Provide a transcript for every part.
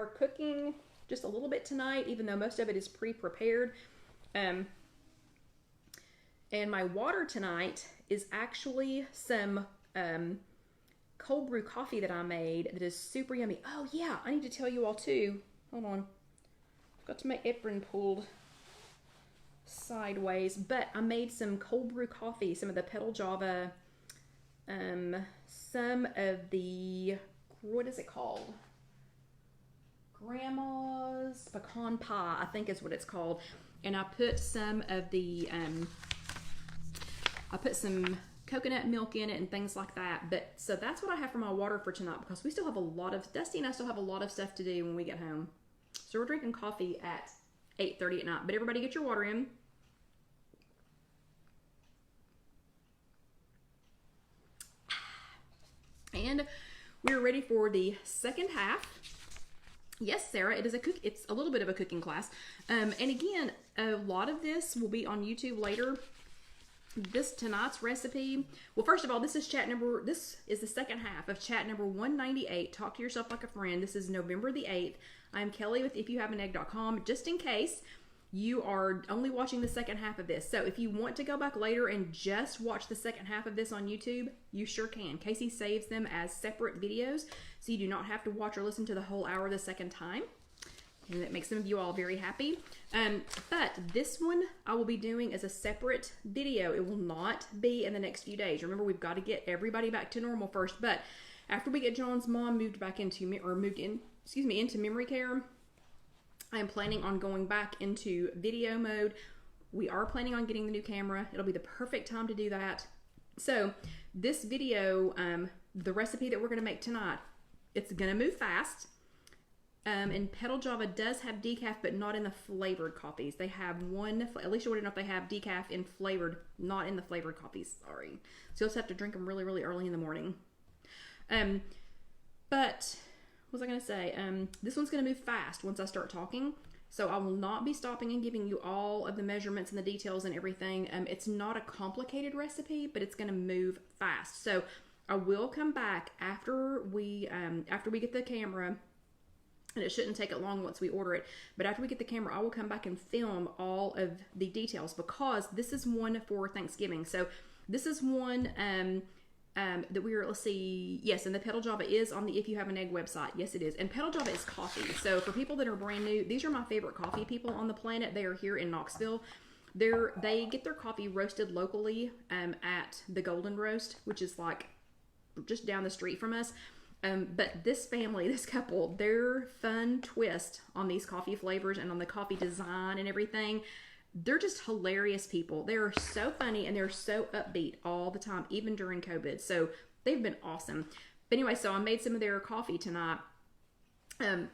are cooking just a little bit tonight, even though most of it is pre-prepared. And my water tonight is actually some cold brew coffee that I made that is super yummy. Oh yeah, I need to tell you all too. Hold on. I've got to my apron pulled sideways, but I made some cold brew coffee, some of the Petal Java, some of the, what is it called? Grandma's pecan pie, I think is what it's called. And I put some of the, I put some coconut milk in it and things like that. But so that's what I have for my water for tonight, because we still have a lot of, Dusty and I still have a lot of stuff to do when we get home. So we're drinking coffee at 8:30 at night. But everybody get your water in. And we're ready for the second half. Yes, Sarah, it is it's a little bit of a cooking class. And again, a lot of this will be on YouTube later. Tonight's recipe, well, first of all, this is the second half of chat number 198, Talk to Yourself Like a Friend. This is November the 8th. I'm Kelly with IfYouHaveAnEgg.com, just in case you are only watching the second half of this. So if you want to go back later and just watch the second half of this on YouTube, you sure can. Casey saves them as separate videos, so you do not have to watch or listen to the whole hour the second time. And that makes some of you all very happy. But this one I will be doing as a separate video. It will not be in the next few days. Remember, we've got to get everybody back to normal first. But after we get John's mom moved into memory care, I am planning on going back into video mode. We are planning on getting the new camera. It'll be the perfect time to do that. So this video, the recipe that we're going to make tonight, it's going to move fast. And Petal Java does have decaf, but not in the flavored coffees. They have one, Alicia wanted to know if they have decaf in flavored, not in the flavored coffees. Sorry. So you'll just have to drink them really, really early in the morning. But what was I going to say? This one's going to move fast once I start talking. So I will not be stopping and giving you all of the measurements and the details and everything. It's not a complicated recipe, but it's going to move fast. So I will come back after we get the camera. And it shouldn't take it long once we order it. But after we get the camera, I will come back and film all of the details, because this is one for Thanksgiving. So this is one that let's see, yes, and the Petal Java is on the If You Have an Egg website. Yes, it is. And Petal Java is coffee. So for people that are brand new, these are my favorite coffee people on the planet. They are here in Knoxville. They get their coffee roasted locally at the Golden Roast, which is like just down the street from us. But this family, this couple, their fun twist on these coffee flavors and on the coffee design and everything, they're just hilarious people. They're so funny and they're so upbeat all the time, even during COVID. So they've been awesome. But anyway, so I made some of their coffee tonight.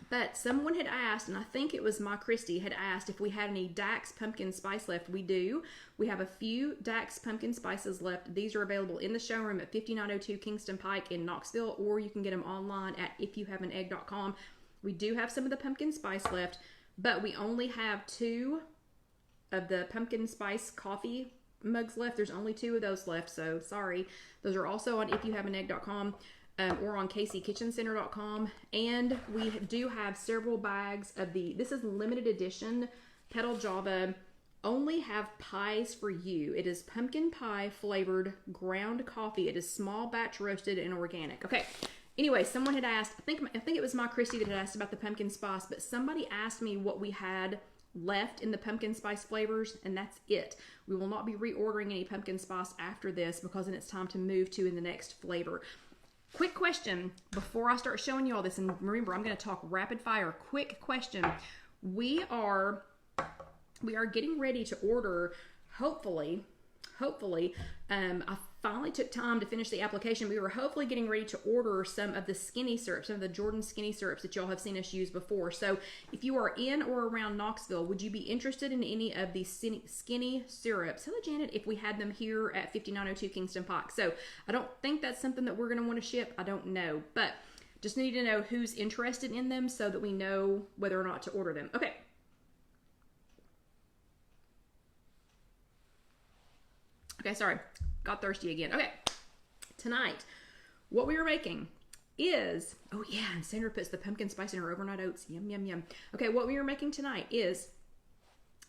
But someone had asked, and I think it was Ma Christie, had asked if we had any Dax pumpkin spice left. We do. We have a few Dax pumpkin spices left. These are available in the showroom at 5902 Kingston Pike in Knoxville, or you can get them online at IfYouHaveAnEgg.com. We do have some of the pumpkin spice left, but we only have 2 of the pumpkin spice coffee mugs left. There's only 2 of those left, so sorry. Those are also on IfYouHaveAnEgg.com. Or on CaseyKitchenCenter.com. And we do have several bags of this is limited edition Petal Java. Only have pies for you. It is pumpkin pie flavored ground coffee. It is small batch roasted and organic. Okay. Anyway, someone had asked, I think it was Ma Christie that had asked about the pumpkin spice, but somebody asked me what we had left in the pumpkin spice flavors, and that's it. We will not be reordering any pumpkin spice after this, because then it's time to move to in the next flavor. Quick question before I start showing you all this, and remember, I'm going to talk rapid fire. Quick question. We are getting ready to order, hopefully, I finally took time to finish the application. We were hopefully getting ready to order some of the skinny syrups, some of the Jordan skinny syrups that y'all have seen us use before. So if you are in or around Knoxville, would you be interested in any of these skinny syrups? Hello, Janet, if we had them here at 5902 Kingston Pike. So I don't think that's something that we're going to want to ship. I don't know, but just need to know who's interested in them so that we know whether or not to order them. Okay. Okay, sorry. Got thirsty again. Okay. Tonight, what we are making is, oh yeah, and Sandra puts the pumpkin spice in her overnight oats. Yum, yum, yum. Okay, what we are making tonight is,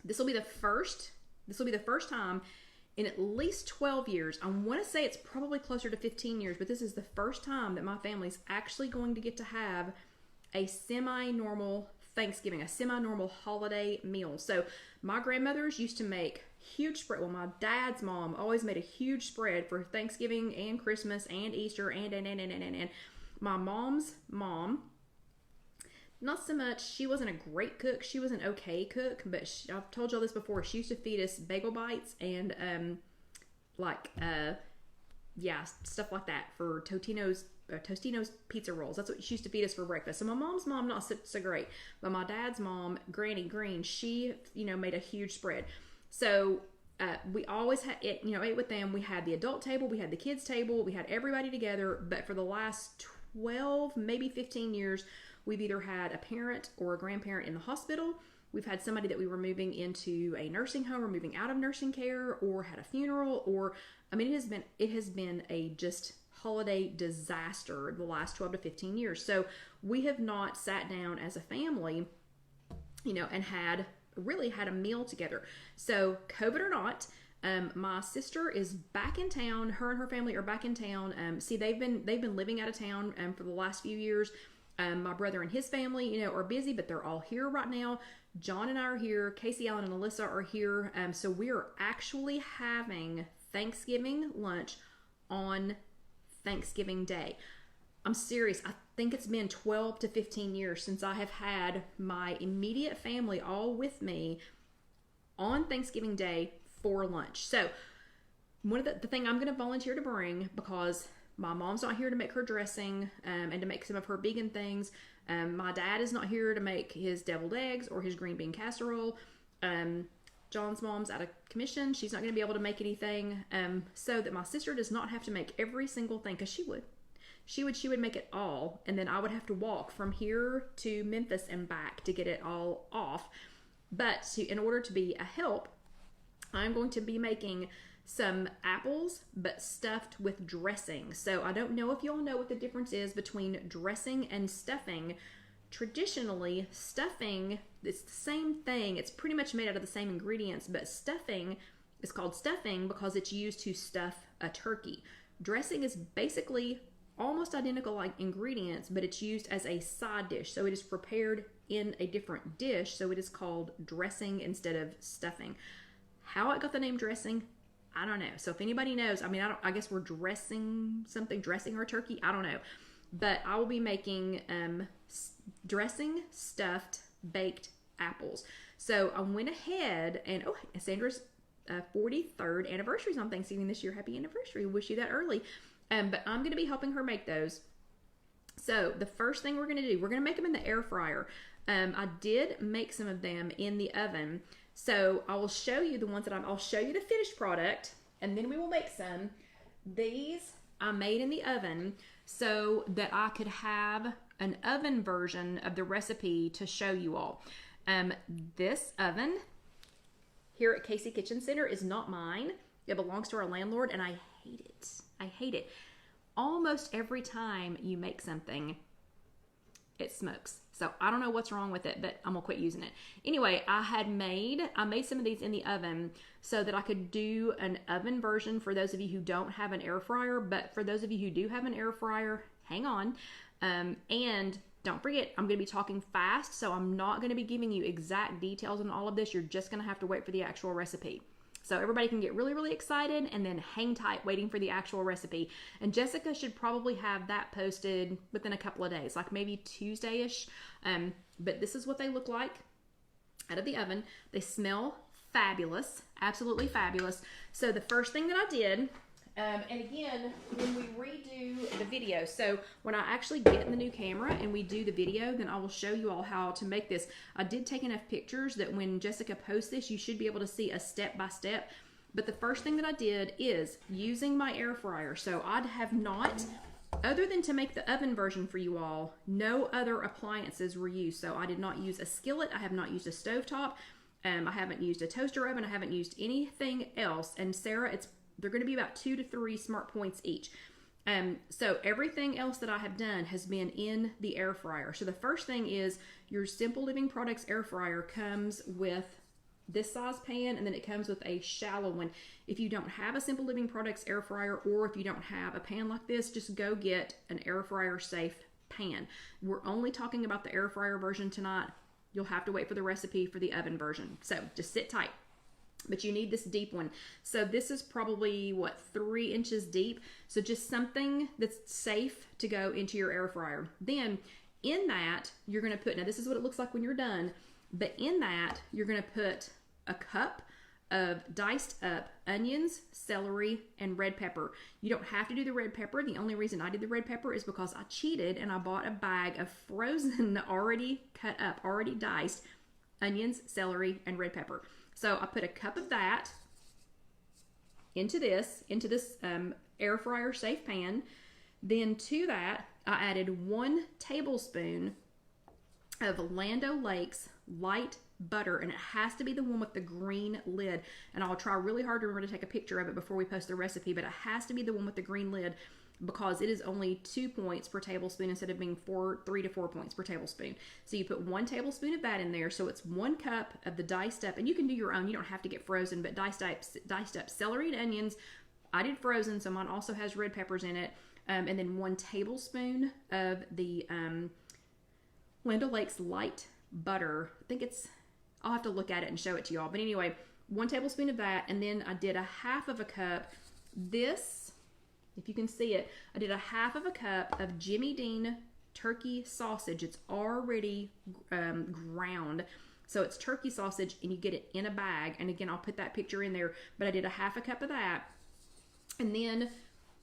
this will be the first time in at least 12 years. I want to say it's probably closer to 15 years, but this is the first time that my family's actually going to get to have a semi-normal Thanksgiving, a semi-normal holiday meal. So my grandmothers used to make huge spread. Well, my dad's mom always made a huge spread for Thanksgiving and Christmas and Easter and my mom's mom, not so much. She wasn't a great cook. She was an okay cook, but I've told y'all this before. She used to feed us bagel bites and stuff like that for Tostino's pizza rolls. That's what she used to feed us for breakfast. So my mom's mom, not so great, but my dad's mom, Granny Green, she made a huge spread. So we always had it, ate with them. We had the adult table, we had the kids table, we had everybody together. But for the last 12, maybe 15 years, we've either had a parent or a grandparent in the hospital. We've had somebody that we were moving into a nursing home or moving out of nursing care, or had a funeral, or it has been a just holiday disaster the last 12 to 15 years. So we have not sat down as a family, and really had a meal together. So COVID or not, my sister is back in town. Her and her family are back in town. They've been living out of town for the last few years. My brother and his family, are busy, but they're all here right now. John and I are here. Casey, Allen, and Alyssa are here. So we are actually having Thanksgiving lunch on Thanksgiving Day. I'm serious. I think it's been 12 to 15 years since I have had my immediate family all with me on Thanksgiving Day for lunch. So one of the thing I'm going to volunteer to bring, because my mom's not here to make her dressing and to make some of her vegan things. My dad is not here to make his deviled eggs or his green bean casserole. John's mom's out of commission. She's not going to be able to make anything, so that my sister does not have to make every single thing, because she would make it all, and then I would have to walk from here to Memphis and back to get it all off. But in order to be a help, I'm going to be making some apples, but stuffed with dressing. So I don't know if y'all know what the difference is between dressing and stuffing. Traditionally, stuffing, it's the same thing. It's pretty much made out of the same ingredients, but stuffing is called stuffing because it's used to stuff a turkey. Dressing is basically almost identical like ingredients, but it's used as a side dish. So it is prepared in a different dish. So it is called dressing instead of stuffing. How it got the name dressing, I don't know. So if anybody knows, I guess we're dressing our turkey. I don't know. But I will be making dressing stuffed baked apples. So I went ahead and, Sandra's 43rd anniversary is on Thanksgiving this year. Happy anniversary. Wish you that early. But I'm going to be helping her make those. So the first thing we're going to do, we're going to make them in the air fryer. I did make some of them in the oven. So I will show you the ones that I'll show you the finished product, and then we will make some. These I made in the oven so that I could have an oven version of the recipe to show you all. This oven here at Casey Kitchen Center is not mine. It belongs to our landlord, and I hate it. I hate it. Almost every time you make something, it smokes. So I don't know what's wrong with it, but I'm gonna quit using it. Anyway, I made some of these in the oven so that I could do an oven version for those of you who don't have an air fryer. But for those of you who do have an air fryer, hang on. And don't forget, I'm gonna be talking fast, so I'm not gonna be giving you exact details on all of this. You're just gonna have to wait for the actual recipe. So everybody can get really, really excited and then hang tight waiting for the actual recipe. And Jessica should probably have that posted within a couple of days, like maybe Tuesday-ish. But this is what they look like out of the oven. They smell fabulous, absolutely fabulous. So the first thing that I did, and again, when we redo the video, so when I actually get in the new camera and we do the video, then I will show you all how to make this. I did take enough pictures that when Jessica posts this, you should be able to see a step-by-step. But the first thing that I did is using my air fryer. So I have not, other than to make the oven version for you all, no other appliances were used. So I did not use a skillet. I have not used a stovetop. I haven't used a toaster oven. I haven't used anything else. And Sarah, they're going to be about 2 to 3 smart points each. So everything else that I have done has been in the air fryer. So the first thing is your Simple Living Products air fryer comes with this size pan, and then it comes with a shallow one. If you don't have a Simple Living Products air fryer, or if you don't have a pan like this, just go get an air fryer safe pan. We're only talking about the air fryer version tonight. You'll have to wait for the recipe for the oven version. So just sit tight. But you need this deep one. So this is probably, what, 3 inches deep. So just something that's safe to go into your air fryer. Then in that, you're going to put, now this is what it looks like when you're done, but in that, you're going to put a cup of diced up onions, celery, and red pepper. You don't have to do the red pepper. The only reason I did the red pepper is because I cheated and I bought a bag of frozen, already cut up, already diced onions, celery, and red pepper. So I put a cup of that into this air fryer safe pan. Then to that, I added 1 tablespoon of Land O'Lakes light butter, and it has to be the one with the green lid. And I'll try really hard to remember to take a picture of it before we post the recipe, but it has to be the one with the green lid, because it is only 2 points per tablespoon instead of being 3 to 4 points per tablespoon. So you put 1 tablespoon of that in there. So it's 1 cup of the diced up, and you can do your own. You don't have to get frozen, but diced up celery and onions. I did frozen, so mine also has red peppers in it. And then 1 tablespoon of the Land O'Lakes light butter. I think it's, I'll have to look at it and show it to y'all. But anyway, 1 tablespoon of that, and then I did a half of a cup. This, if you can see it, I did a half of a cup of Jimmy Dean turkey sausage. It's already ground. So it's turkey sausage, and you get it in a bag. And again, I'll put that picture in there. But I did a half a cup of that. And then,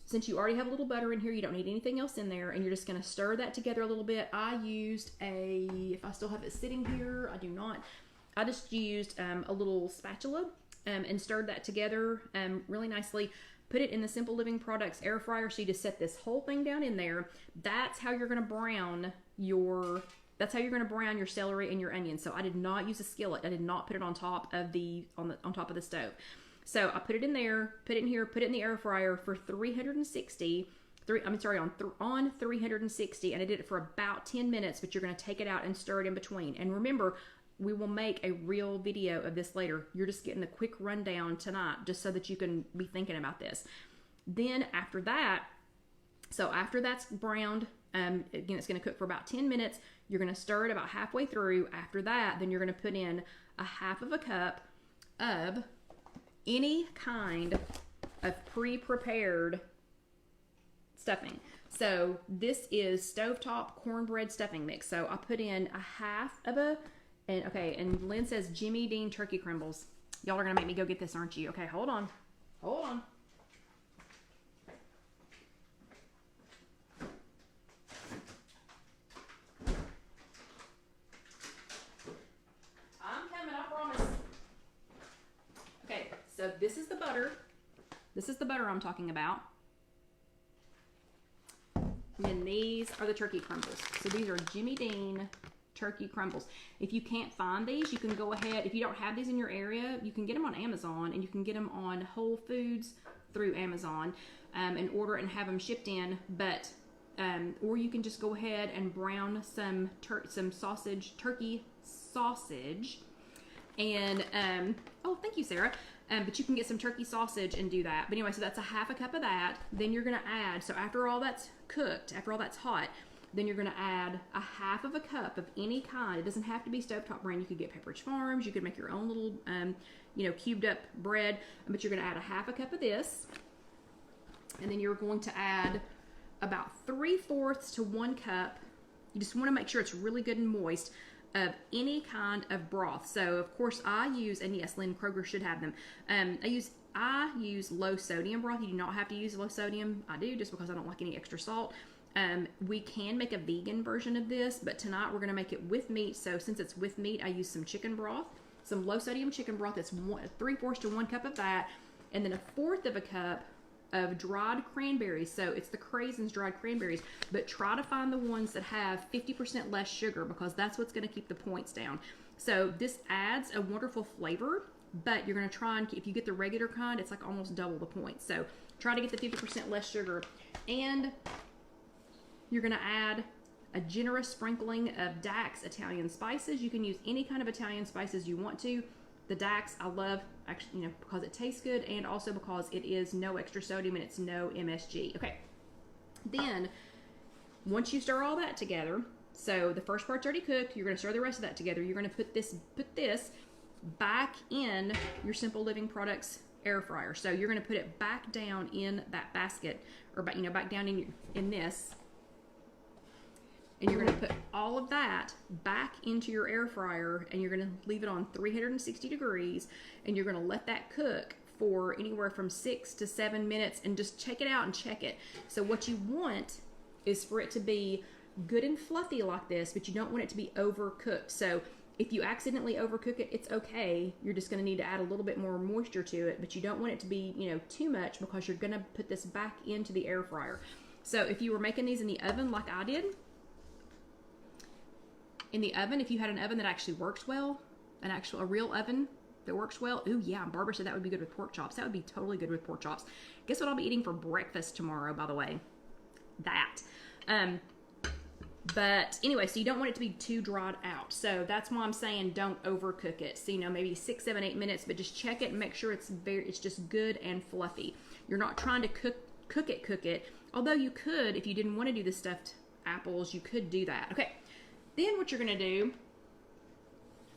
since you already have a little butter in here, you don't need anything else in there. And you're just going to stir that together a little bit. I used if I still have it sitting here, I do not. I just used a little spatula and stirred that together really nicely. Put it in the Simple Living Products air fryer. So you just set this whole thing down in there. That's how you're going to brown your celery and your onions. So I did not use a skillet. I did not put it on top of the top of the stove. So I put it in there, put it in here, put it in the air fryer for 360. On 360, and I did it for about 10 minutes, but you're going to take it out and stir it in between. And remember, we will make a real video of this later. You're just getting the quick rundown tonight, just so that you can be thinking about this. Then after that, so after that's browned, again, it's going to cook for about 10 minutes. You're going to stir it about halfway through. After that, then you're going to put in a half of a cup of any kind of pre-prepared stuffing. So this is stovetop cornbread stuffing mix. So I put in a half of and Lynn says Jimmy Dean turkey crumbles. Y'all are gonna make me go get this, aren't you? Okay, hold on. I'm coming, I promise. Okay, so this is the butter. This is the butter I'm talking about. And then these are the turkey crumbles. So these are Jimmy Dean turkey crumbles. If you can't find these, you can go ahead. If you don't have these in your area, you can get them on Amazon, and you can get them on Whole Foods through Amazon and order it and have them shipped in. But or you can just go ahead and brown some turkey sausage, and oh, thank you, Sarah. But you can get some turkey sausage and do that. But anyway, so that's a half a cup of that. Then you're gonna add, so after all that's cooked, after all that's hot, then you're gonna add a half of a cup of any kind. It doesn't have to be stovetop brand. You could get Pepperidge Farms. You could make your own little, cubed up bread. But you're gonna add a half a cup of this. And then you're going to add about 3/4 to 1 cup. You just wanna make sure it's really good and moist, of any kind of broth. So of course I use, and yes, Lynn Kroger should have them. I use low sodium broth. You do not have to use low sodium. I do, just because I don't like any extra salt. We can make a vegan version of this, but tonight we're going to make it with meat. So since it's with meat, I use some chicken broth, some low sodium chicken broth. That's 3/4 to 1 cup of that, and then 1/4 of a cup of dried cranberries. So it's the Craisins dried cranberries, but try to find the ones that have 50% less sugar, because that's what's going to keep the points down. So this adds a wonderful flavor, but you're going to try and, if you get the regular kind, it's like almost double the points. So try to get the 50% less sugar. And you're going to add a generous sprinkling of Dax Italian spices. You can use any kind of Italian spices you want to. The Dax I love, actually, because it tastes good, and also because it is no extra sodium and it's no MSG. Okay. Then, once you stir all that together, so the first part's already cooked, you're going to stir the rest of that together. You're going to put this back in your Simple Living Products air fryer. So you're going to put it back down in that basket, or back down in this. And you're going to put all of that back into your air fryer, and you're going to leave it on 360 degrees, and you're going to let that cook for anywhere from 6 to 7 minutes, and just check it out and check it. So what you want is for it to be good and fluffy like this, but you don't want it to be overcooked. So if you accidentally overcook it, it's okay. You're just going to need to add a little bit more moisture to it, but you don't want it to be, too much, because you're going to put this back into the air fryer. So if you were making these in the oven like I did, in the oven, if you had an oven that actually works well, a real oven that works well, ooh yeah, Barbara said that would be good with pork chops. That would be totally good with pork chops. Guess what I'll be eating for breakfast tomorrow, by the way? That. But anyway, so you don't want it to be too dried out. So that's why I'm saying don't overcook it. So, maybe 6, 7, 8 minutes, but just check it and make sure it's just good and fluffy. You're not trying to cook it. Although you could, if you didn't want to do the stuffed apples, you could do that. Okay. Then what you're going to do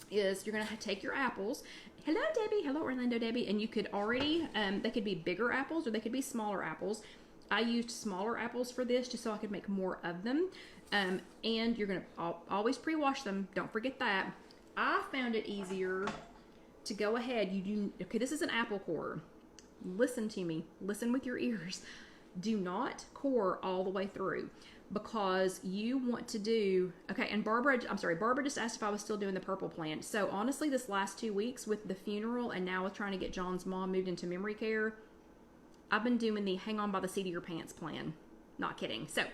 is you're going to take your apples. Hello, Debbie. Hello, Orlando Debbie. And you could already, they could be bigger apples or they could be smaller apples. I used smaller apples for this just so I could make more of them. And you're going to always pre-wash them. Don't forget that. I found it easier to go ahead. Okay, this is an apple core. Listen to me. Listen with your ears. Do not core all the way through, because you want to do, okay, and Barbara just asked if I was still doing the purple plan. So honestly, this last 2 weeks with the funeral and now with trying to get John's mom moved into memory care, I've been doing the hang on by the seat of your pants plan. Not kidding. So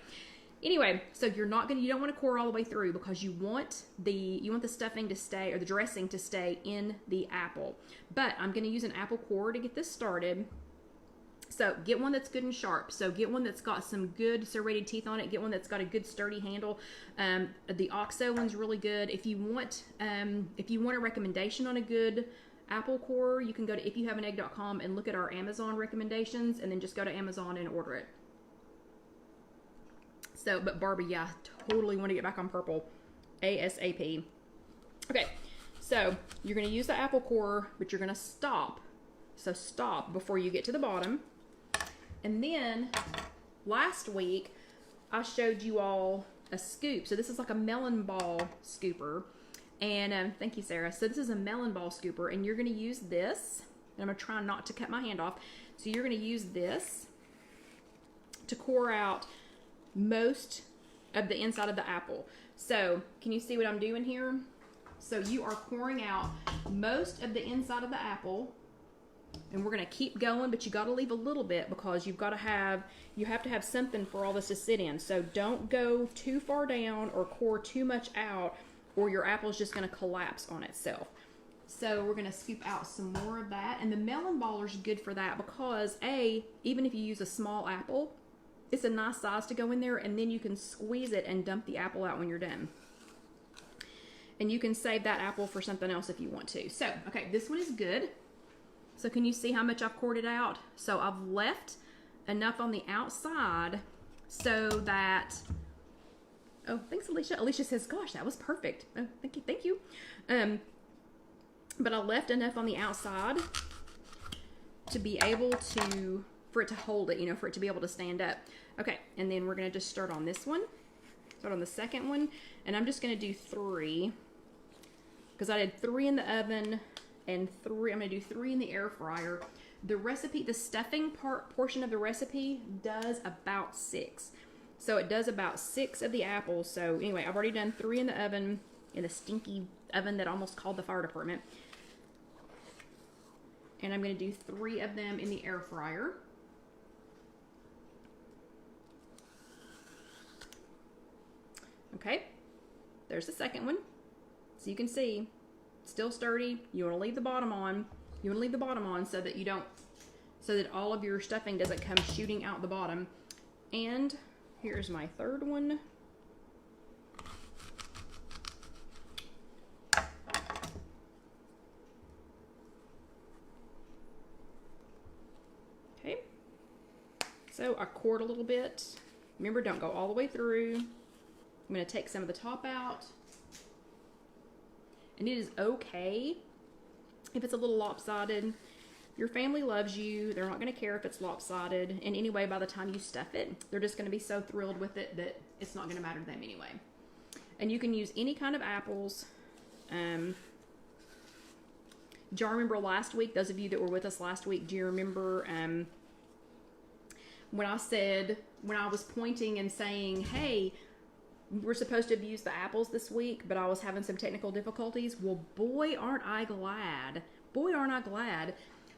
anyway, so you don't want to core all the way through, because you want the stuffing to stay, or the dressing to stay in the apple. But I'm going to use an apple core to get this started. So get one that's good and sharp. So get one that's got some good serrated teeth on it. Get one that's got a good sturdy handle. The OXO one's really good. If you want a recommendation on a good apple core, you can go to IfYouHaveAnEgg.com and look at our Amazon recommendations, and then just go to Amazon and order it. So, but Barbie, yeah, totally want to get back on purple ASAP. Okay, so you're going to use the apple core, but you're going to stop. So stop before you get to the bottom. And then last week I showed you all a scoop. So this is like a melon ball scooper. And thank you, Sarah. So this is a melon ball scooper, and you're going to use this. And I'm going to try not to cut my hand off. So you're going to use this to core out most of the inside of the apple. So can you see what I'm doing here? So you are coring out most of the inside of the apple. And we're going to keep going, but you got to leave a little bit, because you have to have something for all this to sit in. So don't go too far down or core too much out, or your apple's just going to collapse on itself. So we're going to scoop out some more of that. And the melon baller's good for that, because even if you use a small apple, it's a nice size to go in there, and then you can squeeze it and dump the apple out when you're done. And you can save that apple for something else if you want to. So, okay, this one is good. So can you see how much I've cored it out? So I've left enough on the outside so that, oh, thanks, Alicia. Alicia says, gosh, that was perfect. Oh, thank you. But I left enough on the outside to be able to, for it to hold it, for it to be able to stand up. Okay, and then we're going to just start on this one. Start on the second one. And I'm just going to do 3, because I did 3 in the oven, and 3, I'm going to do 3 in the air fryer. The recipe, the stuffing portion of the recipe does about 6. So it does about 6 of the apples. So anyway, I've already done 3 in the oven, in the stinky oven that almost called the fire department. And I'm going to do 3 of them in the air fryer. Okay, there's the second one. So you can see, still sturdy. You want to leave the bottom on. You want to leave the bottom on so that all of your stuffing doesn't come shooting out the bottom. And here's my third one. Okay. So I cored a little bit. Remember, don't go all the way through. I'm going to take some of the top out. And it is okay if it's a little lopsided. Your family loves you. They're not going to care if it's lopsided. And anyway, by the time you stuff it, they're just going to be so thrilled with it that it's not going to matter to them anyway. And you can use any kind of apples. Do y'all remember last week, those of you that were with us last week, do you remember when I was pointing and saying, hey, we're supposed to have used the apples this week, but I was having some technical difficulties? Well, boy, aren't I glad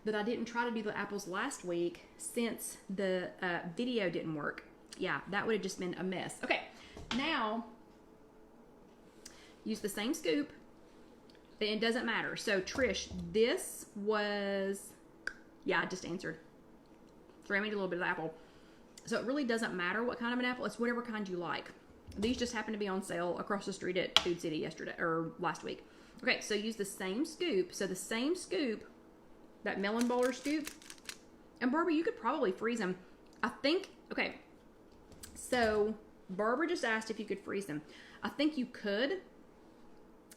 that I didn't try to do the apples last week since the video didn't work. Yeah, that would have just been a mess. Okay, now use the same scoop. It doesn't matter. So Trish, this was, yeah, I just answered. Throw me a little bit of apple. So it really doesn't matter what kind of an apple. It's whatever kind you like. These just happened to be on sale across the street at Food City yesterday or last week. Okay, so use the same scoop. So the same scoop, that melon baller scoop. And Barbara, you could probably freeze them. I think, okay. So Barbara just asked if you could freeze them. I think you could.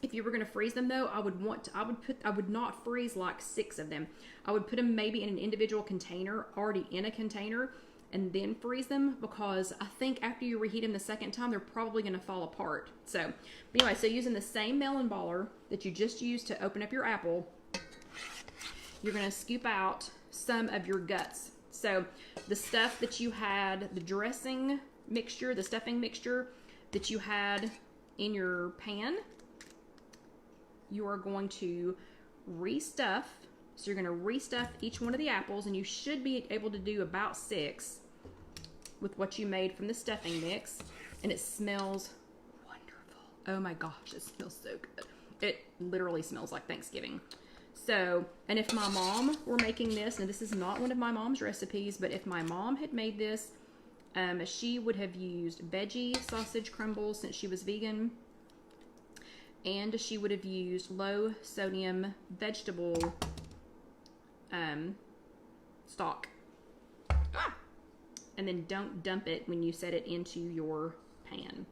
If you were going to freeze them though, I would not freeze like 6 of them. I would put them maybe in an individual container, already in a container, and then freeze them, because I think after you reheat them the second time, they're probably going to fall apart. So, but anyway, so using the same melon baller that you just used to open up your apple, you're going to scoop out some of your guts. So the stuff that you had, the dressing mixture, the stuffing mixture that you had in your pan, you are going to restuff. So you're going to restuff each one of the apples, and you should be able to do about 6 with what you made from the stuffing mix. And it smells wonderful. Oh my gosh, it smells so good. It literally smells like Thanksgiving. So, and if my mom were making this, and this is not one of my mom's recipes, but if my mom had made this, she would have used veggie sausage crumbles since she was vegan. And she would have used low sodium vegetable stock. And then don't dump it when you set it into your pan.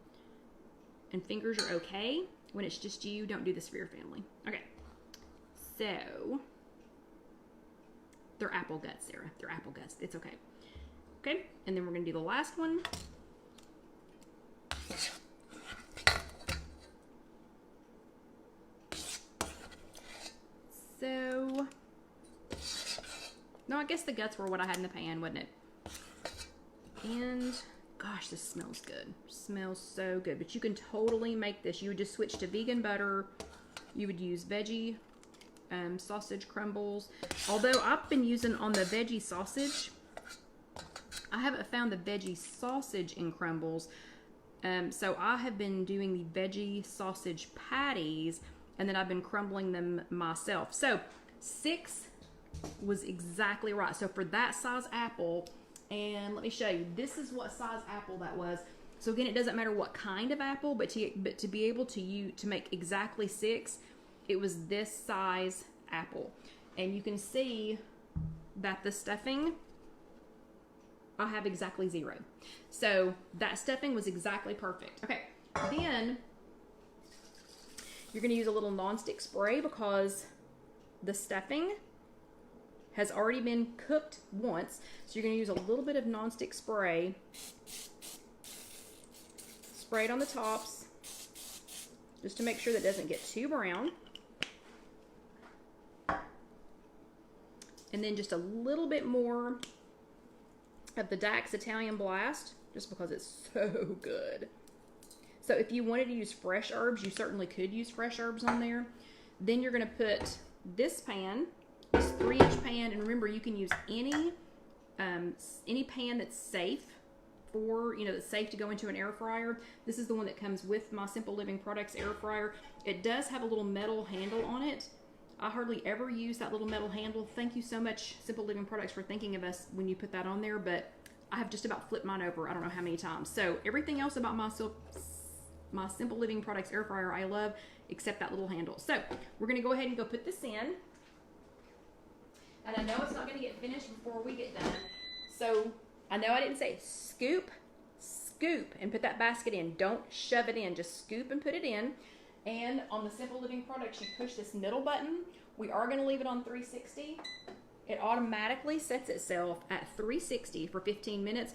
And fingers are okay. When it's just you, don't do this for your family. Okay. So, they're apple guts, Sarah. They're apple guts. It's okay. Okay. And then we're going to do the last one. So, no, I guess the guts were what I had in the pan, wasn't it? And, gosh, this smells good. Smells so good. But you can totally make this. You would just switch to vegan butter. You would use veggie sausage crumbles. Although I've been using on the veggie sausage, I haven't found the veggie sausage in crumbles. So I have been doing the veggie sausage patties, and then I've been crumbling them myself. So 6 was exactly right. So for that size apple, and let me show you, this is what size apple that was. So again, it doesn't matter what kind of apple, but to be able to make exactly 6, it was this size apple. And you can see that the stuffing, I have exactly 0. So that stuffing was exactly perfect. Okay, then you're going to use a little nonstick spray because the stuffing has already been cooked once. So you're going to use a little bit of nonstick spray. Spray it on the tops just to make sure that it doesn't get too brown. And then just a little bit more of the Dax Italian Blast, just because it's so good. So if you wanted to use fresh herbs, you certainly could use fresh herbs on there. Then you're going to put this pan, this 3-inch pan, and remember, you can use any pan that's safe for, that's safe to go into an air fryer. This is the one that comes with my Simple Living Products air fryer. It does have a little metal handle on it. I hardly ever use that little metal handle. Thank you so much, Simple Living Products, for thinking of us when you put that on there, but I have just about flipped mine over I don't know how many times. So everything else about my Simple Living Products air fryer I love, except that little handle. So we're gonna go ahead and go put this in. And I know it's not gonna get finished before we get done. So I know I didn't say scoop, and put that basket in. Don't shove it in, just scoop and put it in. And on the Simple Living Products, you push this middle button. We are gonna leave it on 360. It automatically sets itself at 360 for 15 minutes.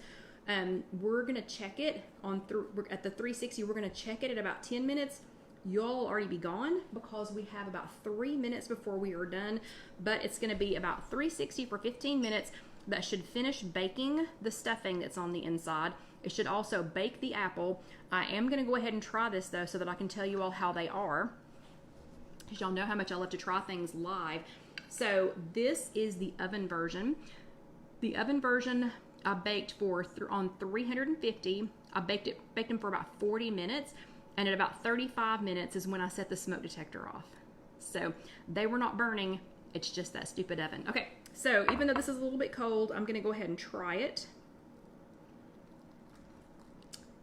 We're gonna check it at the 360. We're gonna check it at about 10 minutes. You'll already be gone because we have about 3 minutes before we are done. But it's gonna be about 360 for 15 minutes. That should finish baking the stuffing that's on the inside. It should also bake the apple. I am gonna go ahead and try this though, so that I can tell you all how they are, because y'all know how much I love to try things live. So this is the oven version. The oven version I baked on 350. I baked them for about 40 minutes, and at about 35 minutes is when I set the smoke detector off. So they were not burning, it's just that stupid oven. Okay, so even though this is a little bit cold, I'm gonna go ahead and try it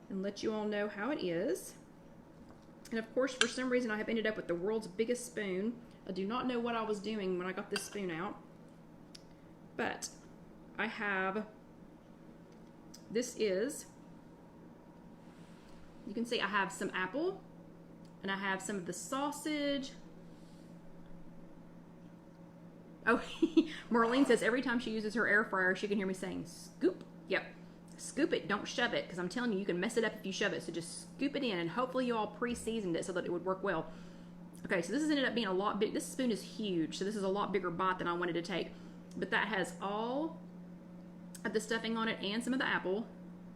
and let you all know how it is. And of course, for some reason, I have ended up with the world's biggest spoon. I do not know what I was doing when I got this spoon out, but I have, you can see I have some apple, and I have some of the sausage. Oh, Marlene says every time she uses her air fryer, she can hear me saying scoop. Yep. Scoop it, don't shove it, because I'm telling you, you can mess it up if you shove it. So just scoop it in, and hopefully you all pre-seasoned it so that it would work well. Okay, so this has ended up being a lot big. This spoon is huge, so this is a lot bigger bite than I wanted to take. But that has all of the stuffing on it and some of the apple.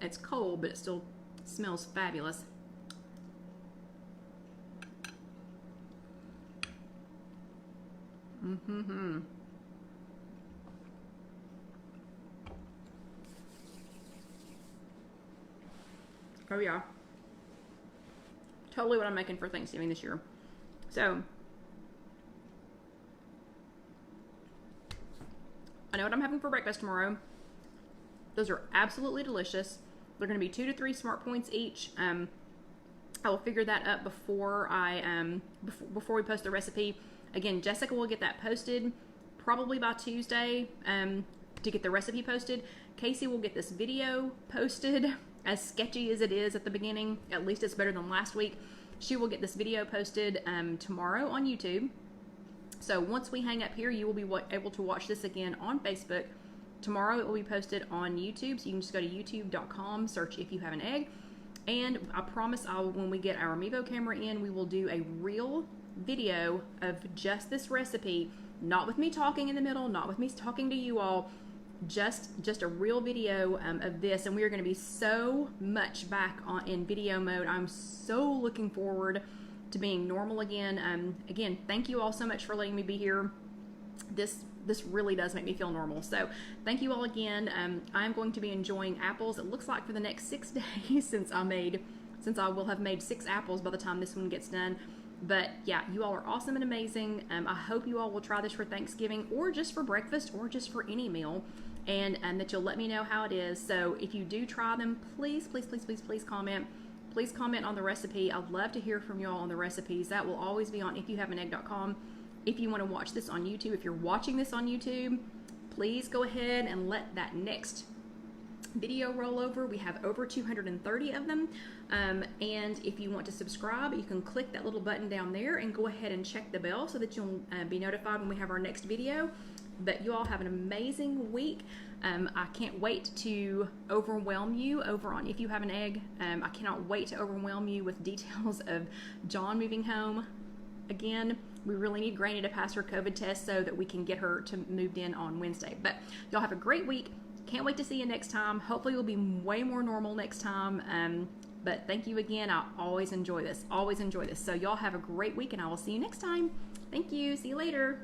It's cold, but it still smells fabulous. Mm-hmm. Oh yeah. Totally what I'm making for Thanksgiving this year. So, I know what I'm having for breakfast tomorrow. Those are absolutely delicious. They're going to be 2 to 3 smart points each. I will figure that up before before we post the recipe. Again, Jessica will get that posted probably by Tuesday to get the recipe posted. Casey will get this video posted. As sketchy as it is at the beginning, at least it's better than last week. She will get this video posted tomorrow on YouTube. So once we hang up here, you will be able to watch this again on Facebook. Tomorrow it will be posted on YouTube, so you can just go to youtube.com, search If You Have an Egg. And I promise when we get our Mevo camera in, we will do a real video of just this recipe, not with me talking in the middle, not with me talking to you all, just a real video of this. And we are going to be so much back in video mode. I'm so looking forward to being normal again. Again, thank you all so much for letting me be here. This really does make me feel normal. So thank you all again. I'm going to be enjoying apples, it looks like, for the next 6 days since I will have made 6 apples by the time this one gets done. But yeah, you all are awesome and amazing. I hope you all will try this for Thanksgiving, or just for breakfast, or just for any meal, and that you'll let me know how it is. So if you do try them, please comment. Please comment on the recipe. I'd love to hear from you all on the recipes. That will always be on IfYouHaveAnEgg.com. If you want to watch this on YouTube, if you're watching this on YouTube, please go ahead and let that next video roll over. We have over 230 of them. And if you want to subscribe, you can click that little button down there and go ahead and check the bell so that you'll be notified when we have our next video. But you all have an amazing week. I can't wait to overwhelm you over on If You Have an Egg. I cannot wait to overwhelm you with details of John moving home again. We really need Granny to pass her COVID test so that we can get her to moved in on Wednesday. But y'all have a great week. Can't wait to see you next time. Hopefully we'll be way more normal next time. But thank you again. I always enjoy this. Always enjoy this. So y'all have a great week, and I will see you next time. Thank you. See you later.